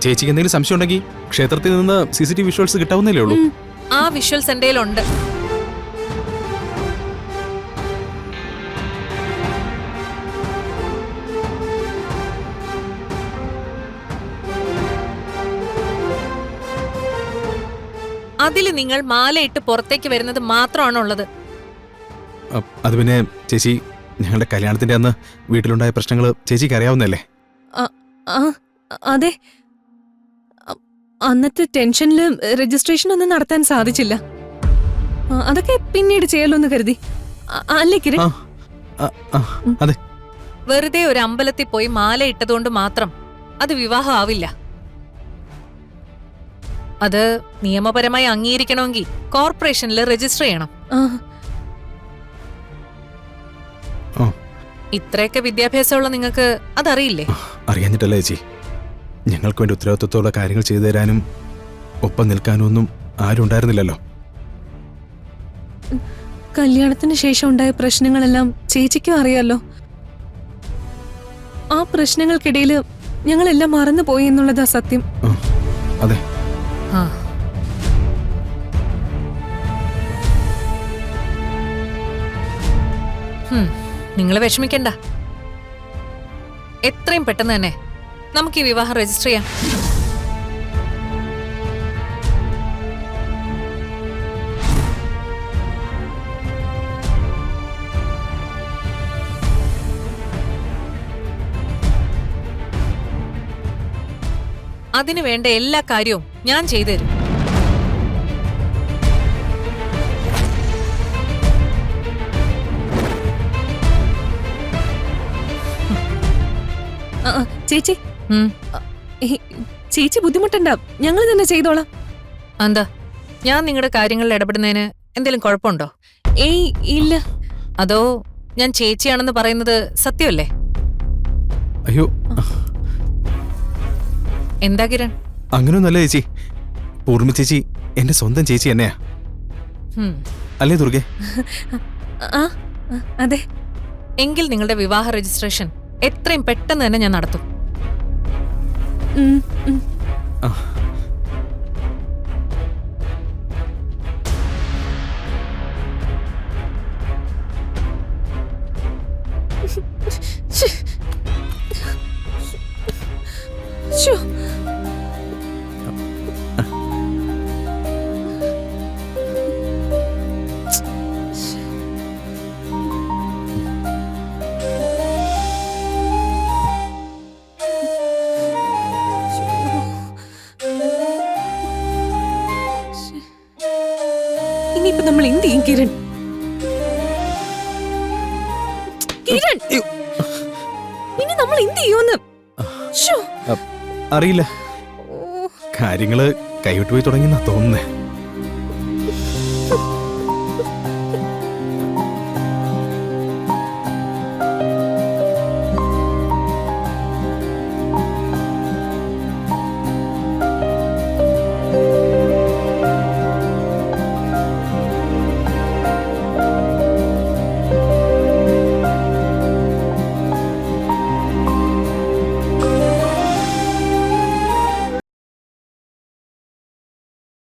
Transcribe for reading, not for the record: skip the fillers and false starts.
ചേച്ചിക്ക് എന്തെങ്കിലും സംശയം ഉണ്ടെങ്കിൽ ക്ഷേത്രത്തിൽ നിന്ന് CCTV വിഷ്വൽസ് കിട്ടാവുന്നല്ലേ ഉള്ളൂ. ആ വിഷ്വൽസ് എൻ്റെ കയ്യിലുണ്ട്. അതിൽ നിങ്ങൾ മാലയിട്ട് പുറത്തേക്ക് വരുന്നത് മാത്രമാണുള്ളത്. അത് പിന്നെ ചേച്ചി, ഞങ്ങളുടെ കല്യാണത്തിന്റെ അന്ന് വീട്ടിലുണ്ടായ പ്രശ്നങ്ങൾ ചേച്ചിക്ക് അറിയാവുന്നല്ലേ? അതെ, അന്നത്തെ ടെൻഷനില് രജിസ്ട്രേഷൻ ഒന്നും നടത്താൻ സാധിച്ചില്ല. അതൊക്കെ പിന്നീട് ചെയ്യാലോന്ന് കരുതി. അല്ലേ കിരൺ? അതെ. വെറുതെ ഒരു അമ്പലത്തിൽ പോയി മാല ഇട്ടതുകൊണ്ട് മാത്രം അത് വിവാഹം ആവില്ല. അത് നിയമപരമായി അംഗീകരിക്കണമെങ്കിൽ കോർപ്പറേഷനിൽ രജിസ്റ്റർ ചെയ്യണം. ഇത്രയൊക്കെ വിദ്യാഭ്യാസമുള്ള നിങ്ങൾക്ക് അതറിയില്ലേ? അറിയാഞ്ഞിട്ടല്ല ചേച്ചി, ഞങ്ങൾക്ക് വേണ്ടി ഉത്തരവാദിത്വത്തോടെ കാര്യങ്ങൾ ചെയ്തു തരാനും ഒപ്പം നിൽക്കാനും ഒന്നും ആരും ഉണ്ടായിരുന്നില്ലല്ലോ. കല്യാണത്തിന് ശേഷം ഉണ്ടായ പ്രശ്നങ്ങളെല്ലാം ചേച്ചിക്കും അറിയാലോ. ആ പ്രശ്നങ്ങൾക്കിടയിൽ ഞങ്ങളെല്ലാം മറന്നുപോയി എന്നുള്ളതാ സത്യം. അതെ. നിങ്ങൾ വിഷമിക്കണ്ട. എത്രയും പെട്ടെന്ന് തന്നെ നമുക്ക് ഈ വിവാഹം രജിസ്റ്റർ ചെയ്യാം. അതിനു വേണ്ട എല്ലാ കാര്യവും ഞാൻ ചെയ്തു തരും. ചേച്ചി, ചേച്ചി ബുദ്ധിമുട്ടണ്ട, ഞങ്ങൾ തന്നെ ചെയ്തോളാം. എന്താ, ഞാൻ നിങ്ങളുടെ കാര്യങ്ങളിൽ ഇടപെടുന്നതിന് എന്തെങ്കിലും കുഴപ്പമുണ്ടോ? ഏയ് ഇല്ല. അതോ ഞാൻ ചേച്ചിയാണെന്ന് പറയുന്നത് സത്യമല്ലേ? അയ്യോ, എന്താ കിരൺ? അങ്ങനെയൊന്നല്ല ചേച്ചി. പൂർണ്ണ ചേച്ചി എന്റെ സ്വന്തം ചേച്ചി തന്നെയാ, അല്ലേ ദുർഗെ? അതെ. എങ്കിൽ നിങ്ങളുടെ വിവാഹ രജിസ്ട്രേഷൻ എത്രയും പെട്ടെന്ന് തന്നെ ഞാൻ നടത്തും. ഇനിയിപ്പോ നമ്മൾ എന്ത് ചെയ്യും കിരൺ? കിരൺ, ഇനി നമ്മൾ എന്ത് ചെയ്യുമെന്ന് അറിയില്ല. കാര്യങ്ങള് കൈവിട്ടുപോയി തുടങ്ങിയെന്നാ തോന്നുന്നേ.